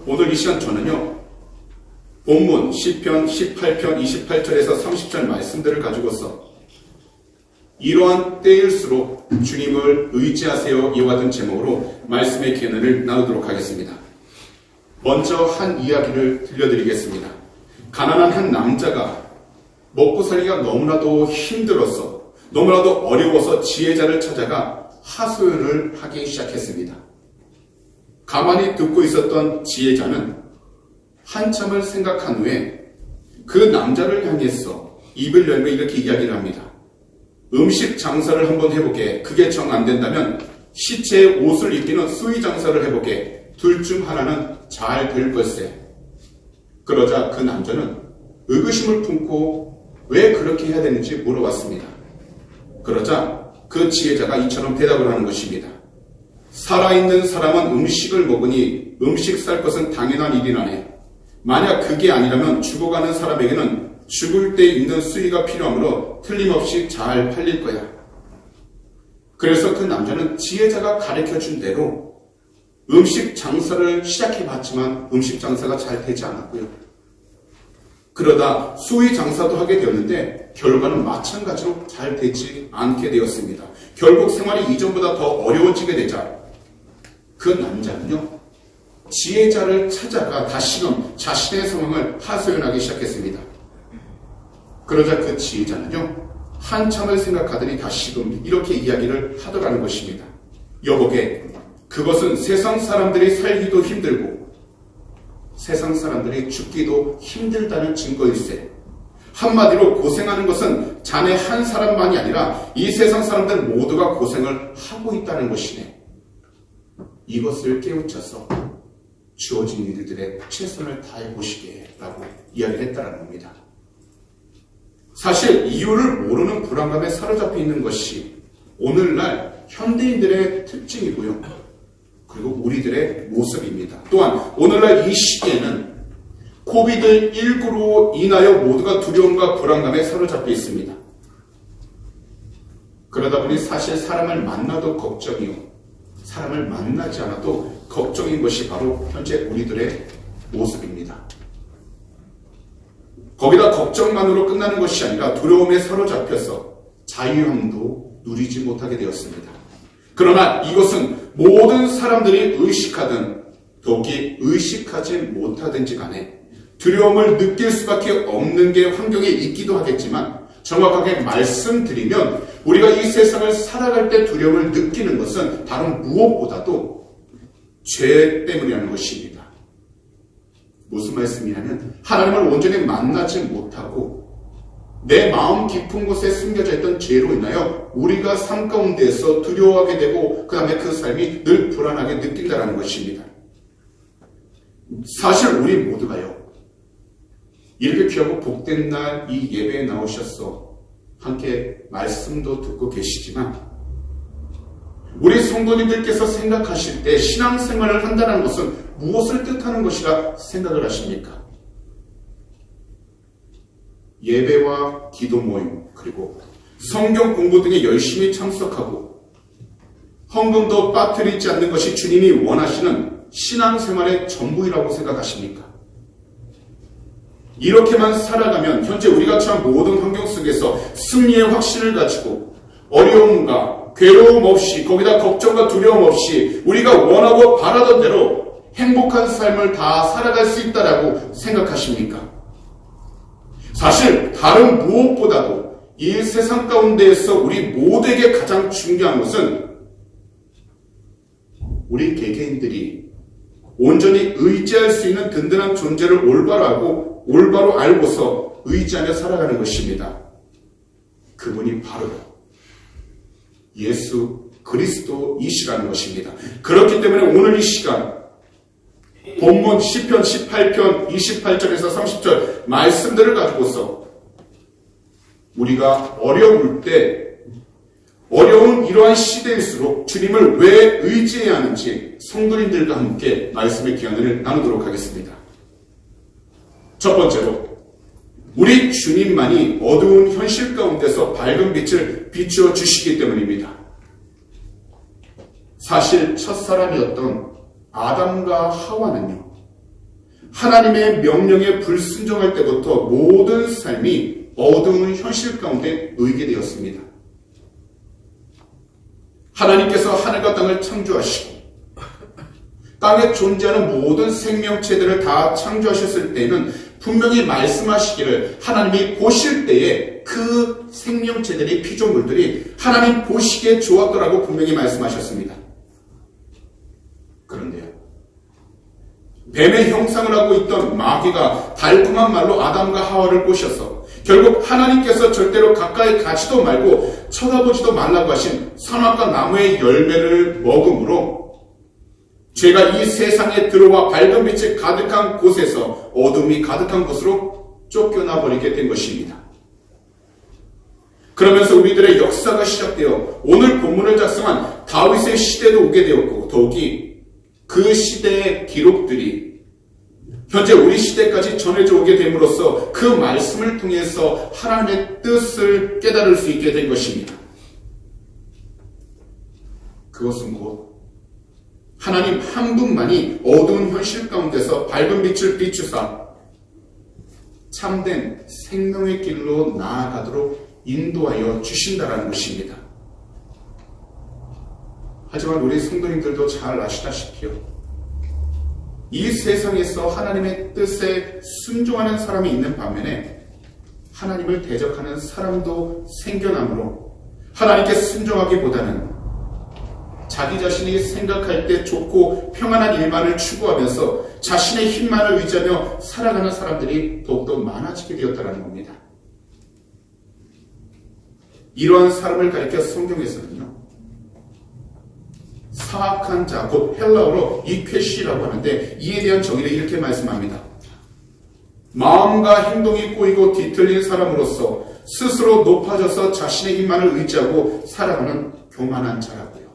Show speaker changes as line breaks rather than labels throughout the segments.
오늘 이 시간 저는요, 본문 시편 18편 28절에서 30절 말씀들을 가지고서 이러한 때일수록 주님을 의지하세요 이와 같은 제목으로 말씀의 기회를 나누도록 하겠습니다. 먼저 한 이야기를 들려드리겠습니다. 가난한 한 남자가 먹고 살기가 너무나도 힘들어서 너무나도 어려워서 지혜자를 찾아가 하소연을 하기 시작했습니다. 가만히 듣고 있었던 지혜자는 한참을 생각한 후에 그 남자를 향해서 입을 열며 이렇게 이야기를 합니다. 음식 장사를 한번 해보게. 그게 정 안 된다면 시체의 옷을 입히는 수의 장사를 해보게. 둘 중 하나는 잘 될 걸세. 그러자 그 남자는 의구심을 품고 왜 그렇게 해야 되는지 물어봤습니다. 그러자 그 지혜자가 이처럼 대답을 하는 것입니다. 살아있는 사람은 음식을 먹으니 음식 살 것은 당연한 일이라네. 만약 그게 아니라면 죽어가는 사람에게는 죽을 때 입는 수의가 필요하므로 틀림없이 잘 팔릴 거야. 그래서 그 남자는 지혜자가 가르쳐준 대로 음식 장사를 시작해봤지만 음식 장사가 잘 되지 않았고요. 그러다 수의 장사도 하게 되었는데 결과는 마찬가지로 잘 되지 않게 되었습니다. 결국 생활이 이전보다 더 어려워지게 되자 그 남자는요, 지혜자를 찾아가 다시금 자신의 상황을 하소연하기 시작했습니다. 그러자 그 지혜자는요, 한참을 생각하더니 다시금 이렇게 이야기를 하더라는 것입니다. 여보게, 그것은 세상 사람들이 살기도 힘들고 세상 사람들이 죽기도 힘들다는 증거일세. 한마디로 고생하는 것은 자네 한 사람만이 아니라 이 세상 사람들 모두가 고생을 하고 있다는 것이네. 이것을 깨우쳐서 주어진 일들에 최선을 다해보시게 라고 이야기를 했다는 겁니다. 사실 이유를 모르는 불안감에 사로잡혀 있는 것이 오늘날 현대인들의 특징이고요. 그리고 우리들의 모습입니다. 또한 오늘날 이 시기에는 코비드19로 인하여 모두가 두려움과 불안감에 사로잡혀 있습니다. 그러다 보니 사실 사람을 만나도 걱정이요. 사람을 만나지 않아도 걱정인 것이 바로 현재 우리들의 모습입니다. 거기다 걱정만으로 끝나는 것이 아니라 두려움에 사로잡혀서 자유함도 누리지 못하게 되었습니다. 그러나 이것은 모든 사람들이 의식하든 더욱이 의식하지 못하든지 간에 두려움을 느낄 수밖에 없는 게 환경에 있기도 하겠지만 정확하게 말씀드리면 우리가 이 세상을 살아갈 때 두려움을 느끼는 것은 다른 무엇보다도 죄 때문이라는 것입니다. 무슨 말씀이냐면 하나님을 온전히 만나지 못하고 내 마음 깊은 곳에 숨겨져 있던 죄로 인하여 우리가 삶 가운데에서 두려워하게 되고 그 다음에 그 삶이 늘 불안하게 느낀다는 것입니다. 사실 우리 모두가요, 이렇게 귀하고 복된 날 이 예배에 나오셔서 함께 말씀도 듣고 계시지만 우리 성도님들께서 생각하실 때 신앙생활을 한다는 것은 무엇을 뜻하는 것이라 생각을 하십니까? 예배와 기도 모임 그리고 성경 공부 등에 열심히 참석하고 헌금도 빠뜨리지 않는 것이 주님이 원하시는 신앙생활의 전부이라고 생각하십니까? 이렇게만 살아가면 현재 우리가 처한 모든 환경 속에서 승리의 확신을 가지고 어려움과 괴로움 없이 거기다 걱정과 두려움 없이 우리가 원하고 바라던 대로 행복한 삶을 다 살아갈 수 있다라고 생각하십니까? 사실 다른 무엇보다도 이 세상 가운데에서 우리 모두에게 가장 중요한 것은 우리 개개인들이 온전히 의지할 수 있는 든든한 존재를 올바로 알고서 의지하며 살아가는 것입니다. 그분이 바로 예수 그리스도이시라는 것입니다. 그렇기 때문에 오늘 이 시간 본문 시편 18편 28절에서 30절 말씀들을 가지고서 우리가 어려울 때 어려운 이러한 시대일수록 주님을 왜 의지해야 하는지 성도님들과 함께 말씀의 기간을 나누도록 하겠습니다. 첫 번째로 우리 주님만이 어두운 현실 가운데서 밝은 빛을 비추어 주시기 때문입니다. 사실 첫사람이었던 아담과 하와는요, 하나님의 명령에 불순종할 때부터 모든 삶이 어두운 현실 가운데 놓이게 되었습니다. 하나님께서 하늘과 땅을 창조하시고 땅에 존재하는 모든 생명체들을 다 창조하셨을 때에는 분명히 말씀하시기를 하나님이 보실 때에 그 생명체들이 피조물들이 하나님 보시기에 좋았더라고 분명히 말씀하셨습니다. 그런데요, 뱀의 형상을 하고 있던 마귀가 달콤한 말로 아담과 하와를 꼬셔서 결국 하나님께서 절대로 가까이 가지도 말고 쳐다보지도 말라고 하신 선악과 나무의 열매를 먹음으로 죄가 이 세상에 들어와 밝은 빛이 가득한 곳에서 어둠이 가득한 곳으로 쫓겨나 버리게 된 것입니다. 그러면서 우리들의 역사가 시작되어 오늘 본문을 작성한 다윗의 시대도 오게 되었고, 더욱이 그 시대의 기록들이 현재 우리 시대까지 전해져 오게 됨으로써 그 말씀을 통해서 하나님의 뜻을 깨달을 수 있게 된 것입니다. 그것은 곧 하나님 한 분만이 어두운 현실 가운데서 밝은 빛을 비추사 참된 생명의 길로 나아가도록 인도하여 주신다라는 것입니다. 하지만 우리 성도님들도 잘 아시다시피요, 이 세상에서 하나님의 뜻에 순종하는 사람이 있는 반면에 하나님을 대적하는 사람도 생겨나므로 하나님께 순종하기보다는 자기 자신이 생각할 때 좋고 평안한 일만을 추구하면서 자신의 힘만을 의지하며 살아가는 사람들이 더욱더 많아지게 되었다는 겁니다. 이러한 사람을 가리켜 성경에서는요, 사악한 자, 곧 헬라어로 이쾌시라고 하는데 이에 대한 정의를 이렇게 말씀합니다. 마음과 행동이 꼬이고 뒤틀린 사람으로서 스스로 높아져서 자신의 힘만을 의지하고 살아가는 교만한 자라고요.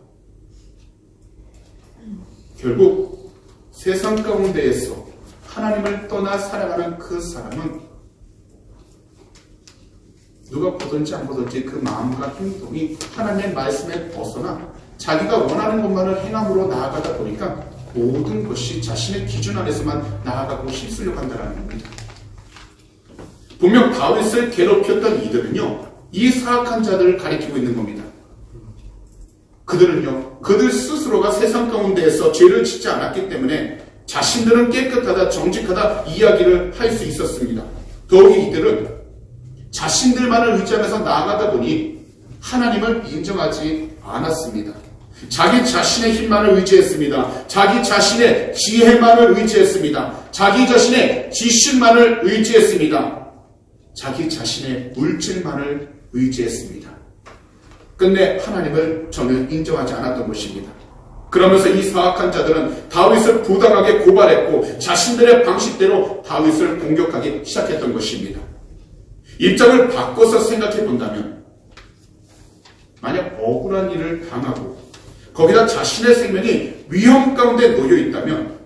결국 세상 가운데에서 하나님을 떠나 살아가는 그 사람은 누가 보든지 안 보든지 그 마음과 행동이 하나님의 말씀에 벗어나 자기가 원하는 것만을 행함으로 나아가다 보니까 모든 것이 자신의 기준 안에서만 나아가고 힘쓰려고 한다는 겁니다. 분명 다윗을 괴롭혔던 이들은요, 이 사악한 자들을 가리키고 있는 겁니다. 그들은요, 그들 스스로가 세상 가운데에서 죄를 짓지 않았기 때문에 자신들은 깨끗하다, 정직하다 이야기를 할 수 있었습니다. 더욱이 이들은 자신들만을 의지하면서 나아가다 보니 하나님을 인정하지 않았습니다. 자기 자신의 힘만을 의지했습니다. 자기 자신의 지혜만을 의지했습니다. 자기 자신의 지식만을 의지했습니다. 자기 자신의 물질만을 의지했습니다. 끝내 하나님을 전혀 인정하지 않았던 것입니다. 그러면서 이 사악한 자들은 다윗을 부당하게 고발했고 자신들의 방식대로 다윗을 공격하기 시작했던 것입니다. 입장을 바꿔서 생각해 본다면, 만약 억울한 일을 당하고 거기다 자신의 생명이 위험 가운데 놓여 있다면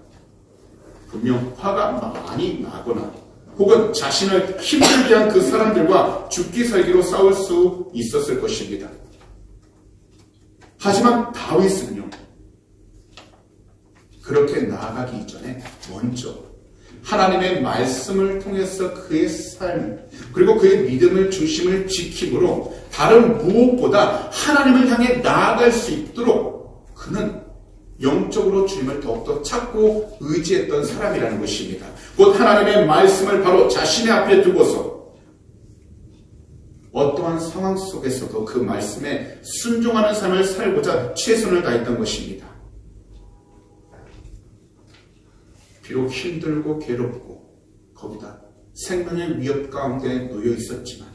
분명 화가 많이 나거나 혹은 자신을 힘들게 한 그 사람들과 죽기 살기로 싸울 수 있었을 것입니다. 하지만 다윗은요, 그렇게 나아가기 이전에 먼저 하나님의 말씀을 통해서 그의 삶, 그리고 그의 믿음을 중심을 지킴으로 다른 무엇보다 하나님을 향해 나아갈 수 있도록 그는 영적으로 주님을 더욱더 찾고 의지했던 사람이라는 것입니다. 곧 하나님의 말씀을 바로 자신의 앞에 두고서 어떠한 상황 속에서도 그 말씀에 순종하는 삶을 살고자 최선을 다했던 것입니다. 비록 힘들고 괴롭고 거기다 생명의 위협 가운데 놓여 있었지만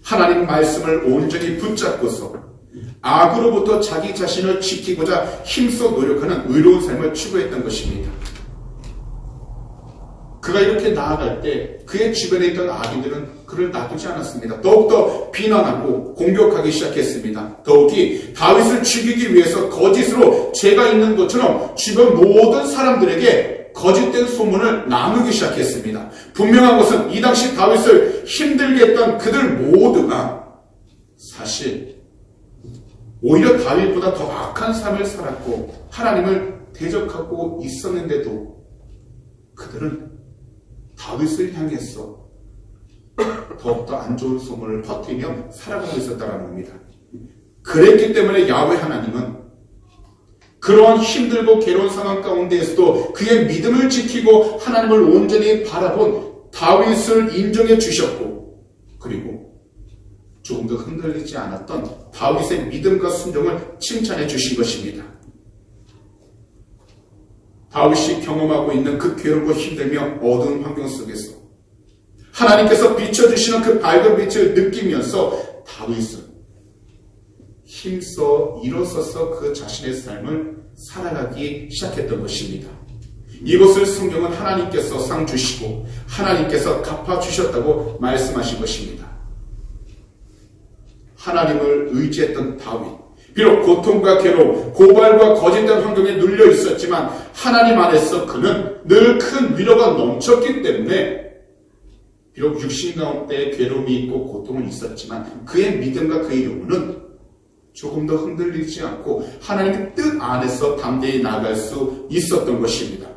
하나님 말씀을 온전히 붙잡고서 악으로부터 자기 자신을 지키고자 힘써 노력하는 의로운 삶을 추구했던 것입니다. 그가 이렇게 나아갈 때 그의 주변에 있던 악인들은 그를 놔두지 않았습니다. 더욱더 비난하고 공격하기 시작했습니다. 더욱이 다윗을 죽이기 위해서 거짓으로 죄가 있는 것처럼 주변 모든 사람들에게 거짓된 소문을 나누기 시작했습니다. 분명한 것은 이 당시 다윗을 힘들게 했던 그들 모두가 사실 오히려 다윗보다 더 악한 삶을 살았고 하나님을 대적하고 있었는데도 그들은 다윗을 향해서 더욱더 안 좋은 소문을 퍼뜨리며 살아가고 있었다는 겁니다. 그랬기 때문에 야훼 하나님은 그러한 힘들고 괴로운 상황 가운데에서도 그의 믿음을 지키고 하나님을 온전히 바라본 다윗을 인정해 주셨고, 그리고 조금도 흔들리지 않았던 다윗의 믿음과 순종을 칭찬해 주신 것입니다. 다윗이 경험하고 있는 그 괴롭고 힘들며 어두운 환경 속에서 하나님께서 비춰주시는 그 밝은 빛을 느끼면서 다윗은 힘써 일어서서 그 자신의 삶을 살아가기 시작했던 것입니다. 이것을 성경은 하나님께서 상 주시고 하나님께서 갚아주셨다고 말씀하신 것입니다. 하나님을 의지했던 다윗, 비록 고통과 괴로움, 고발과 거짓된 환경에 눌려 있었지만 하나님 안에서 그는 늘 큰 위로가 넘쳤기 때문에 비록 육신 가운데 괴로움이 있고 고통은 있었지만 그의 믿음과 그의 영혼은 조금 더 흔들리지 않고 하나님의 뜻 안에서 담대히 나아갈 수 있었던 것입니다.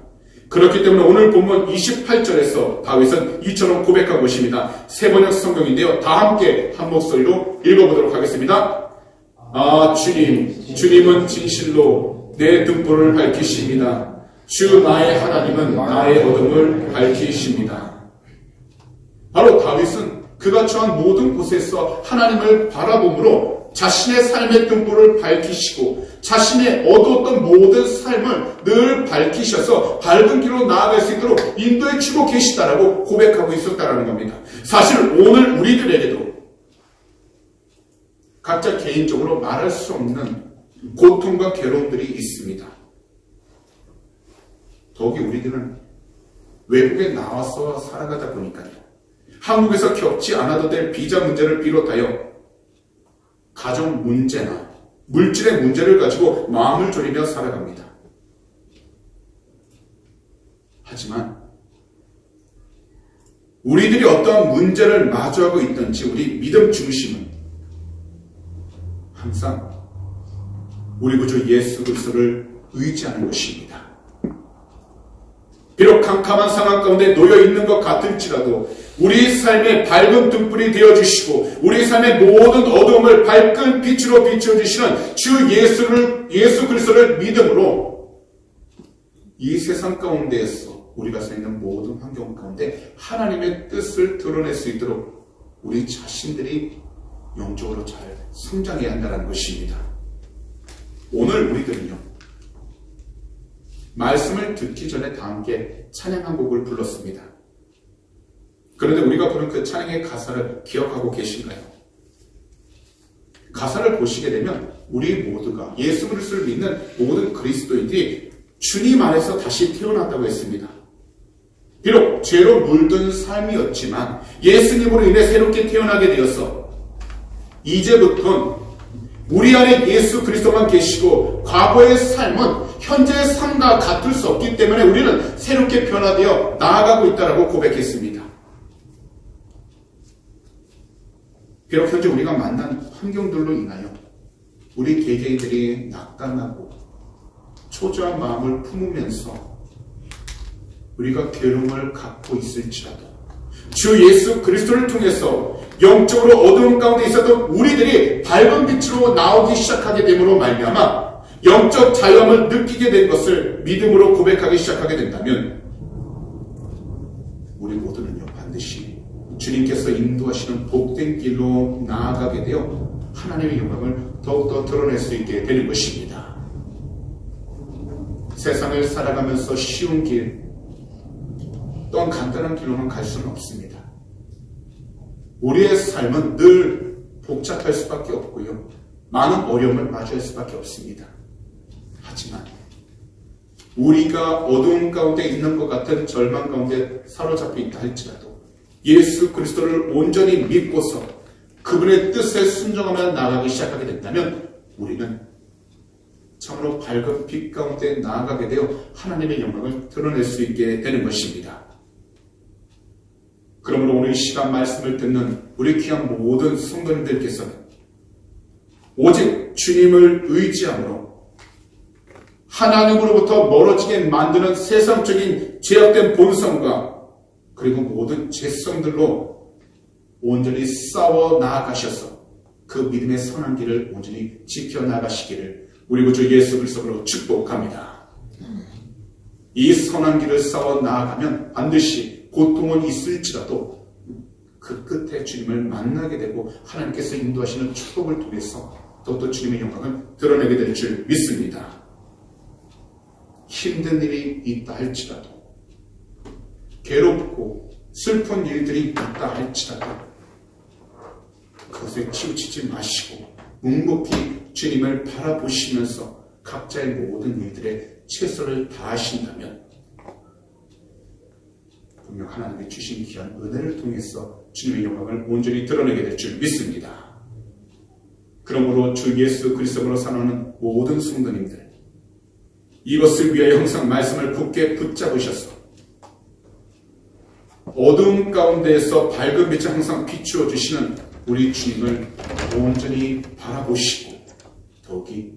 그렇기 때문에 오늘 본문 28절에서 다윗은 이처럼 고백하고 있습니다. 세번역 성경인데요. 다 함께 한 목소리로 읽어보도록 하겠습니다. 아, 주님은 진실로 내 등불을 밝히십니다. 주 나의 하나님은 나의 어둠을 밝히십니다. 바로 다윗은 그가 처한 모든 곳에서 하나님을 바라봄으로 자신의 삶의 등불을 밝히시고 자신의 어두웠던 모든 삶을 늘 밝히셔서 밝은 길로 나아갈 수 있도록 인도해 주고 계시다라고 고백하고 있었다라는 겁니다. 사실 오늘 우리들에게도 각자 개인적으로 말할 수 없는 고통과 괴로움들이 있습니다. 더욱이 우리들은 외국에 나와서 살아가다 보니까요, 한국에서 겪지 않아도 될 비자 문제를 비롯하여 가정 문제나 물질의 문제를 가지고 마음을 졸이며 살아갑니다. 하지만 우리들이 어떠한 문제를 마주하고 있든지 우리 믿음 중심은 항상 우리 구주 예수 그리스도를 의지하는 것입니다. 비록 캄캄한 상황 가운데 놓여 있는 것 같을지라도 우리 삶의 밝은 등불이 되어주시고 우리 삶의 모든 어두움을 밝은 빛으로 비춰주시는 주 예수 그리스도를 믿음으로 이 세상 가운데에서 우리가 서 있는 모든 환경 가운데 하나님의 뜻을 드러낼 수 있도록 우리 자신들이 영적으로 잘 성장해야 한다는 것입니다. 오늘 우리들은요, 말씀을 듣기 전에 다 함께 찬양 한 곡을 불렀습니다. 그런데 우리가 부른 그 찬양의 가사를 기억하고 계신가요? 가사를 보시게 되면 우리 모두가 예수 그리스도를 믿는 모든 그리스도인들이 주님 안에서 다시 태어났다고 했습니다. 비록 죄로 물든 삶이었지만 예수님으로 인해 새롭게 태어나게 되어서 이제부터는 우리 안에 예수 그리스도만 계시고 과거의 삶은 현재의 삶과 같을 수 없기 때문에 우리는 새롭게 변화되어 나아가고 있다고 고백했습니다. 비록 현재 우리가 만난 환경들로 인하여 우리 개개인들이 낙담하고 초조한 마음을 품으면서 우리가 괴로움을 갖고 있을지라도 주 예수 그리스도를 통해서 영적으로 어두운 가운데 있었던 우리들이 밝은 빛으로 나오기 시작하게 됨으로 말미암아 영적 자유함을 느끼게 된 것을 믿음으로 고백하기 시작하게 된다면 우리 모두는요, 반드시 주님께서 인도하시는 복된 길로 나아가게 되어 하나님의 영광을 더욱더 드러낼 수 있게 되는 것입니다. 세상을 살아가면서 쉬운 길 또한 간단한 길로만 갈 수는 없습니다. 우리의 삶은 늘 복잡할 수밖에 없고요, 많은 어려움을 마주할 수밖에 없습니다. 하지만 우리가 어두운 가운데 있는 것 같은 절망 가운데 사로잡혀 있다 할지라도 예수 그리스도를 온전히 믿고서 그분의 뜻에 순종하며 나아가기 시작하게 된다면 우리는 참으로 밝은 빛 가운데 나아가게 되어 하나님의 영광을 드러낼 수 있게 되는 것입니다. 그러므로 오늘 이 시간 말씀을 듣는 우리 귀한 모든 성도님들께서는 오직 주님을 의지함으로 하나님으로부터 멀어지게 만드는 세상적인 죄악된 본성과 그리고 모든 죄성들로 온전히 싸워 나아가셔서 그 믿음의 선한 길을 온전히 지켜나가시기를 우리 구주 예수 그리스도로 축복합니다. 이 선한 길을 싸워 나아가면 반드시 고통은 있을지라도 그 끝에 주님을 만나게 되고 하나님께서 인도하시는 축복을 통해서 더욱더 주님의 영광을 드러내게 될 줄 믿습니다. 힘든 일이 있다 할지라도 괴롭고 슬픈 일들이 있다 할지라도 그것에 치우치지 마시고 묵묵히 주님을 바라보시면서 각자의 모든 일들에 최선을 다하신다면 분명 하나님의 주신 귀한 은혜를 통해서 주님의 영광을 온전히 드러내게 될 줄 믿습니다. 그러므로 주 예수 그리스도로 사는 모든 성도님들 이것을 위하여 항상 말씀을 굳게 붙잡으셔서 어두움 가운데에서 밝은 빛을 항상 비추어 주시는 우리 주님을 온전히 바라보시고 더욱이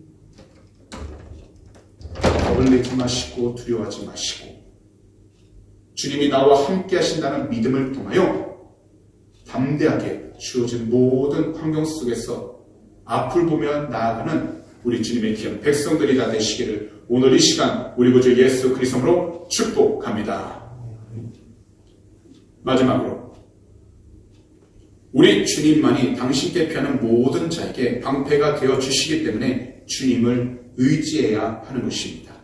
겁을 내지 마시고 두려워하지 마시고 주님이 나와 함께 하신다는 믿음을 통하여 담대하게 주어진 모든 환경 속에서 앞을 보며 나아가는 우리 주님의 귀한 백성들이 다 되시기를 오늘 이 시간 우리 구주 예수 그리스도로 축복합니다. 마지막으로 우리 주님만이 당신께 피하는 모든 자에게 방패가 되어 주시기 때문에 주님을 의지해야 하는 것입니다.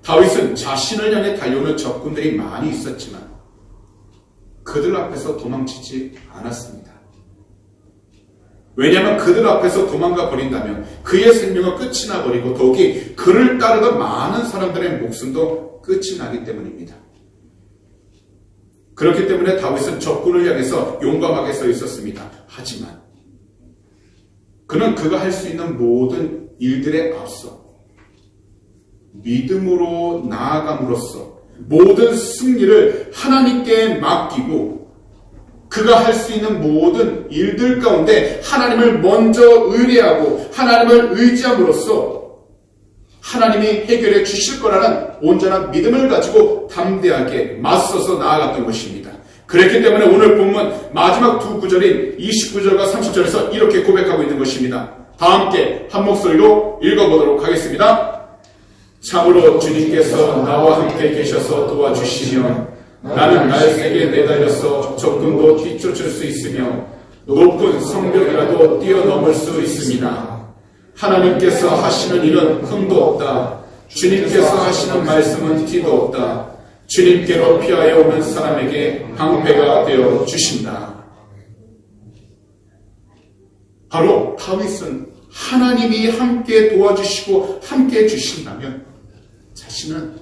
다윗은 자신을 향해 달려오는 적군들이 많이 있었지만 그들 앞에서 도망치지 않았습니다. 왜냐하면 그들 앞에서 도망가 버린다면 그의 생명은 끝이 나버리고 더욱이 그를 따르던 많은 사람들의 목숨도 끝이 나기 때문입니다. 그렇기 때문에 다윗은 적군을 향해서 용감하게 서 있었습니다. 하지만 그는 그가 할 수 있는 모든 일들에 앞서 믿음으로 나아감으로써 모든 승리를 하나님께 맡기고 그가 할 수 있는 모든 일들 가운데 하나님을 먼저 의뢰하고 하나님을 의지함으로써 하나님이 해결해 주실 거라는 온전한 믿음을 가지고 담대하게 맞서서 나아갔던 것입니다. 그렇기 때문에 오늘 본문 마지막 두 구절인 29절과 30절에서 이렇게 고백하고 있는 것입니다. 다 함께 한 목소리로 읽어보도록 하겠습니다. 참으로 주님께서 나와 함께 계셔서 도와주시면 나는 날쌔게 내달려서 적군도 뒤쫓을 수 있으며 높은 성벽이라도 뛰어넘을 수 있습니다. 하나님께서 하시는 일은 흠도 없다. 주님께서 하시는 말씀은 티도 없다. 주님께로 피하여 오는 사람에게 방패가 되어 주신다. 바로 다윗은 하나님이 함께 도와주시고 함께 해주신다면 자신은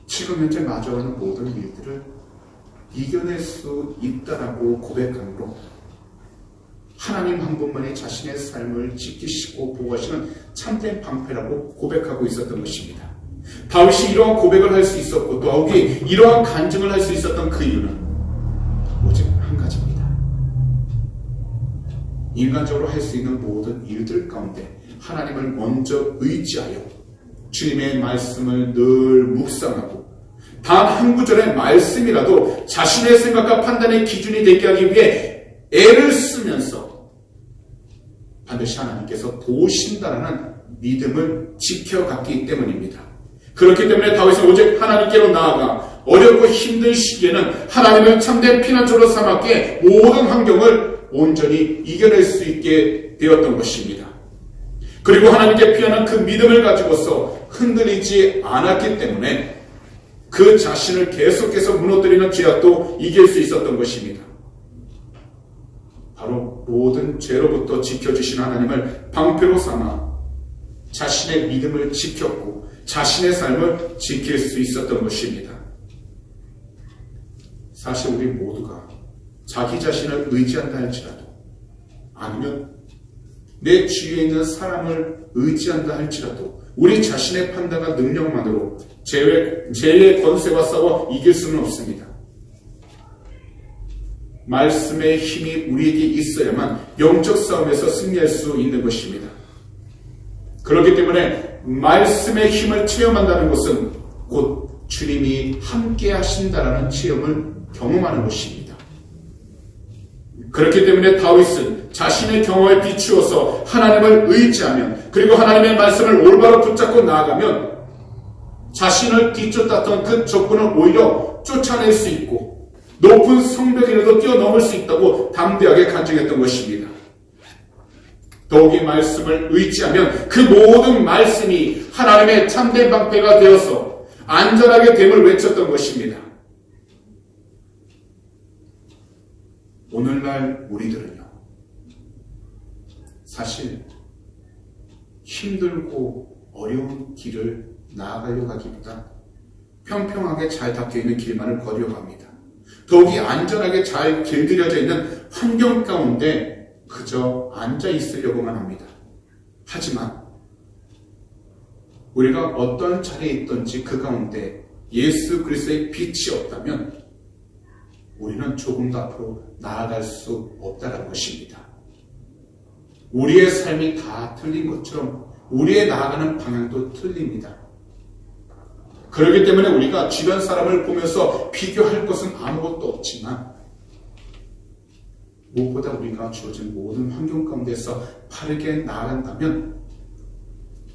지금 현재 마주하는 모든 일들을 이겨낼 수 있다라고 고백함으로 하나님 한 분만이 자신의 삶을 지키시고 보호하시는 참된 방패라고 고백하고 있었던 것입니다. 다윗이 이러한 고백을 할 수 있었고 더욱이 이러한 간증을 할 수 있었던 그 이유는 오직 한 가지입니다. 인간적으로 할 수 있는 모든 일들 가운데 하나님을 먼저 의지하여 주님의 말씀을 늘 묵상하고 단 한 구절의 말씀이라도 자신의 생각과 판단의 기준이 되게 하기 위해 애를 쓰면서 반드시 하나님께서 도우신다라는 믿음을 지켜갔기 때문입니다. 그렇기 때문에 다윗은 오직 하나님께로 나아가 어렵고 힘든 시기에는 하나님을 참된 피난처로 삼았기에 모든 환경을 온전히 이겨낼 수 있게 되었던 것입니다. 그리고 하나님께 피하는 그 믿음을 가지고서 흔들리지 않았기 때문에 그 자신을 계속해서 무너뜨리는 죄악도 이길 수 있었던 것입니다. 바로 모든 죄로부터 지켜주신 하나님을 방패로 삼아 자신의 믿음을 지켰고 자신의 삶을 지킬 수 있었던 것입니다. 사실 우리 모두가 자기 자신을 의지한다 할지라도 아니면 내 주위에 있는 사람을 의지한다 할지라도 우리 자신의 판단과 능력만으로 죄의 권세와 싸워 이길 수는 없습니다. 말씀의 힘이 우리에게 있어야만 영적 싸움에서 승리할 수 있는 것입니다. 그렇기 때문에 말씀의 힘을 체험한다는 것은 곧 주님이 함께 하신다라는 체험을 경험하는 것입니다. 그렇기 때문에 다윗은 자신의 경험에 비추어서 하나님을 의지하면, 그리고 하나님의 말씀을 올바로 붙잡고 나아가면 자신을 뒤쫓았던 그 적군을 오히려 쫓아낼 수 있고 높은 성벽이라도 뛰어넘을 수 있다고 담대하게 간증했던 것입니다. 더욱이 말씀을 의지하면 그 모든 말씀이 하나님의 참된 방패가 되어서 안전하게 됨을 외쳤던 것입니다. 오늘날 우리들은요, 사실 힘들고 어려운 길을 나아가려고 하기보다 평평하게 잘 닦여있는 길만을 걸으려고 합니다. 더욱이 안전하게 잘 길들여져 있는 환경 가운데 그저 앉아 있으려고만 합니다. 하지만 우리가 어떤 자리에 있든지 그 가운데 예수 그리스도의 빛이 없다면 우리는 조금 더 앞으로 나아갈 수 없다는 것입니다. 우리의 삶이 다 틀린 것처럼 우리의 나아가는 방향도 틀립니다. 그렇기 때문에 우리가 주변 사람을 보면서 비교할 것은 아무것도 없지만 무엇보다 우리가 주어진 모든 환경 가운데서 바르게 나아간다면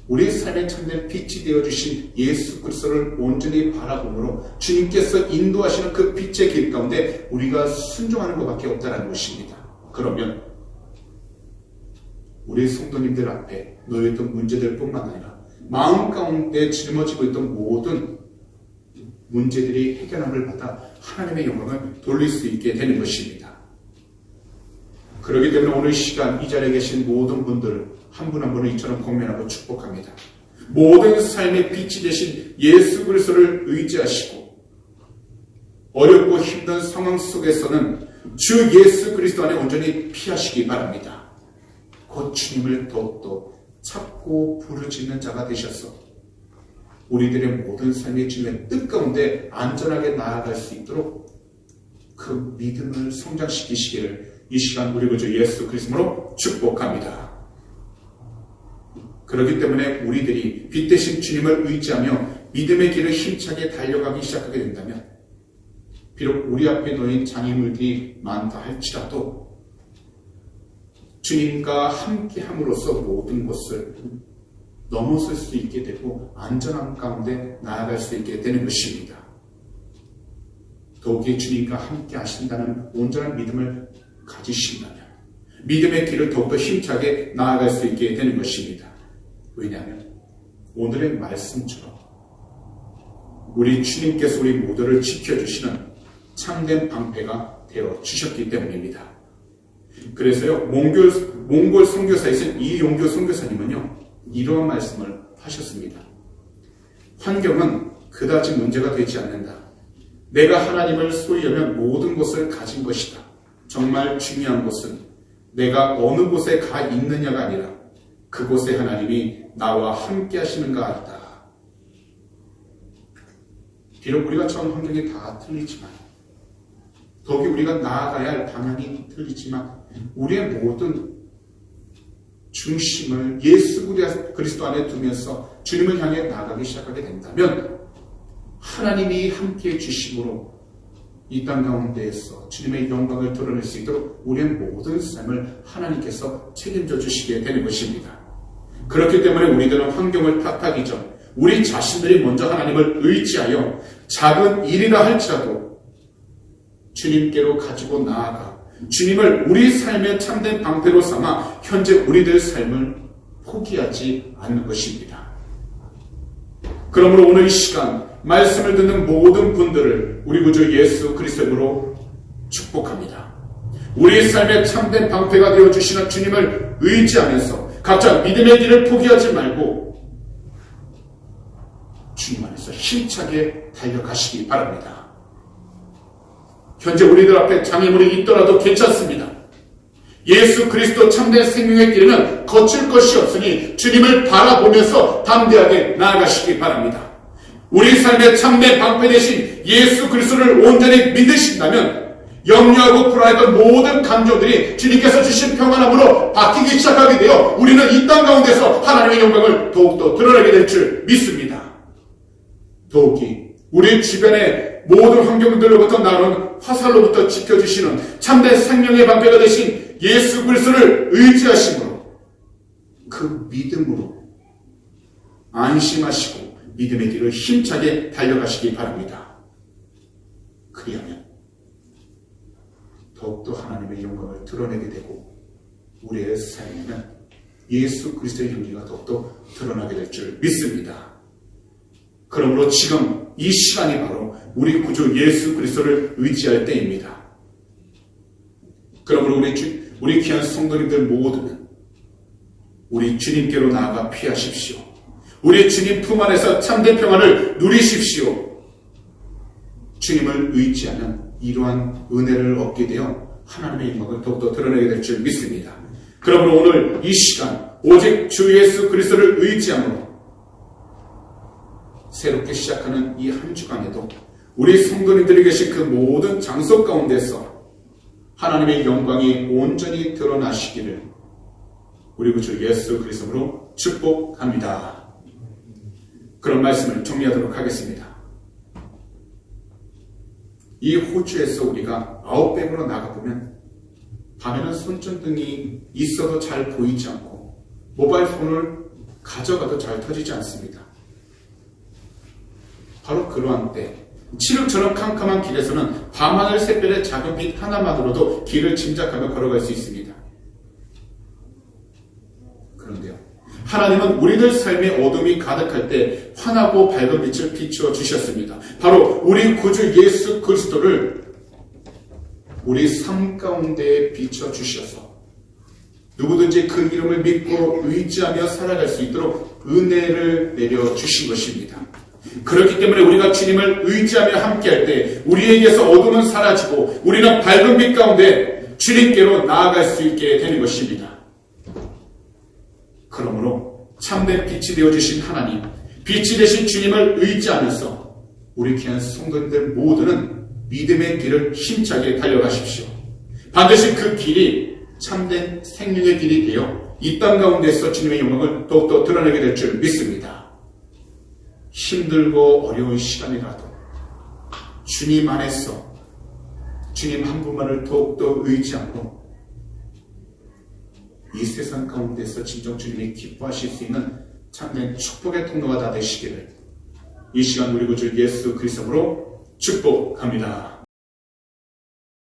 우리의 삶에 참된 빛이 되어주신 예수 그리스도를 온전히 바라보므로 주님께서 인도하시는 그 빛의 길 가운데 우리가 순종하는 것밖에 없다는 것입니다. 그러면 우리 성도님들 앞에 놓여있던 문제들 뿐만 아니라 마음 가운데 짊어지고 있던 모든 문제들이 해결함을 받아 하나님의 영광을 돌릴 수 있게 되는 것입니다. 그렇기 때문에 오늘 시간 이 자리에 계신 모든 분들을 한 분 한 분을 이처럼 공면하고 축복합니다. 모든 삶의 빛이 되신 예수 그리스도를 의지하시고 어렵고 힘든 상황 속에서는 주 예수 그리스도 안에 온전히 피하시기 바랍니다. 곧 주님을 더욱더 찾고 부르짖는 자가 되셔서 우리들의 모든 삶의 주님의 뜻 가운데 안전하게 나아갈 수 있도록 그 믿음을 성장시키시기를 이 시간 우리 구주 예수 그리스도로 축복합니다. 그렇기 때문에 우리들이 빛 대신 주님을 의지하며 믿음의 길을 힘차게 달려가기 시작하게 된다면 비록 우리 앞에 놓인 장애물들이 많다 할지라도 주님과 함께 함으로써 모든 것을 넘어설 수 있게 되고 안전함 가운데 나아갈 수 있게 되는 것입니다. 더욱이 주님과 함께 하신다는 온전한 믿음을 가지신다면 믿음의 길을 더욱더 힘차게 나아갈 수 있게 되는 것입니다. 왜냐하면 오늘의 말씀처럼 우리 주님께서 우리 모두를 지켜주시는 참된 방패가 되어 주셨기 때문입니다. 그래서요, 몽골 선교사이신 이용교 선교사님은요 이러한 말씀을 하셨습니다. 환경은 그다지 문제가 되지 않는다. 내가 하나님을 소유하면 모든 것을 가진 것이다. 정말 중요한 것은 내가 어느 곳에 가 있느냐가 아니라 그곳에 하나님이 나와 함께 하시는가 하다. 비록 우리가 처한 환경이 다 틀리지만 더욱이 우리가 나아가야 할 방향이 틀리지만 우리의 모든 중심을 예수 그리스도 안에 두면서 주님을 향해 나아가기 시작하게 된다면 하나님이 함께해 주심으로 이 땅 가운데에서 주님의 영광을 드러낼 수 있도록 우리의 모든 삶을 하나님께서 책임져 주시게 되는 것입니다. 그렇기 때문에 우리들은 환경을 탓하기 전 우리 자신들이 먼저 하나님을 의지하여 작은 일이라 할지라도 주님께로 가지고 나아가 주님을 우리 삶의 참된 방패로 삼아 현재 우리들 삶을 포기하지 않는 것입니다. 그러므로 오늘 이 시간 말씀을 듣는 모든 분들을 우리 구주 예수 그리스도로 축복합니다. 우리의 삶의 참된 방패가 되어주시는 주님을 의지하면서 각자 믿음의 길을 포기하지 말고 주님 안에서 힘차게 달려가시기 바랍니다. 현재 우리들 앞에 장애물이 있더라도 괜찮습니다. 예수 그리스도 참된 생명의 길에는 거칠 것이 없으니 주님을 바라보면서 담대하게 나아가시기 바랍니다. 우리 삶의 참된 방패 되신 예수 그리스도를 온전히 믿으신다면 염려하고 불안했던 모든 감정들이 주님께서 주신 평안함으로 바뀌기 시작하게 되어 우리는 이 땅 가운데서 하나님의 영광을 더욱더 드러내게 될 줄 믿습니다. 더욱이 우리 주변의 모든 환경들로부터 나오는 화살로부터 지켜주시는 참된 생명의 방패가 되신 예수 그리스도를 의지하심으로 그 믿음으로 안심하시고 믿음의 길을 힘차게 달려가시기 바랍니다. 그리하면 더욱더 하나님의 영광을 드러내게 되고 우리의 삶에는 예수 그리스도의 형기가 더욱더 드러나게 될 줄 믿습니다. 그러므로 지금 이 시간이 바로 우리 구주 예수 그리스도를 의지할 때입니다. 그러므로 우리 귀한 성도님들 모두는 우리 주님께로 나아가 피하십시오. 우리 주님 품 안에서 참된 평안을 누리십시오. 주님을 의지하는 이러한 은혜를 얻게 되어 하나님의 영광을 더욱더 드러내게 될 줄 믿습니다. 그러므로 오늘 이 시간 오직 주 예수 그리스도를 의지함으로 새롭게 시작하는 이 한 주간에도 우리 성도님들이 계신 그 모든 장소 가운데서 하나님의 영광이 온전히 드러나시기를 우리 구주 예수 그리스도로 축복합니다. 그런 말씀을 정리하도록 하겠습니다. 이 호주에서 우리가 아웃백으로 나가보면 밤에는 손전등이 있어도 잘 보이지 않고 모바일 폰을 가져가도 잘 터지지 않습니다. 바로 그러한 때 칠흑처럼 캄캄한 길에서는 밤하늘 샛별의 작은 빛 하나만으로도 길을 짐작하며 걸어갈 수 있습니다. 그런데요, 하나님은 우리들 삶의 어둠이 가득할 때 환하고 밝은 빛을 비추어 주셨습니다. 바로 우리 구주 예수 그리스도를 우리 삶 가운데 비춰 주셔서 누구든지 그 이름을 믿고 의지하며 살아갈 수 있도록 은혜를 내려 주신 것입니다. 그렇기 때문에 우리가 주님을 의지하며 함께할 때 우리에게서 어둠은 사라지고 우리는 밝은 빛 가운데 주님께로 나아갈 수 있게 되는 것입니다. 그러므로 참된 빛이 되어주신 하나님, 빛이 되신 주님을 의지하면서 우리 귀한 성도님들 모두는 믿음의 길을 힘차게 달려가십시오. 반드시 그 길이 참된 생명의 길이 되어 이 땅 가운데서 주님의 영광을 더욱더 드러내게 될 줄 믿습니다. 힘들고 어려운 시간이라도 주님 안에서 주님 한 분만을 더욱더 의지하고 이 세상 가운데서 진정 주님이 기뻐하실 수 있는 참된 축복의 통로가 다 되시기를 이 시간 우리 구주 예수 그리스도로 축복합니다.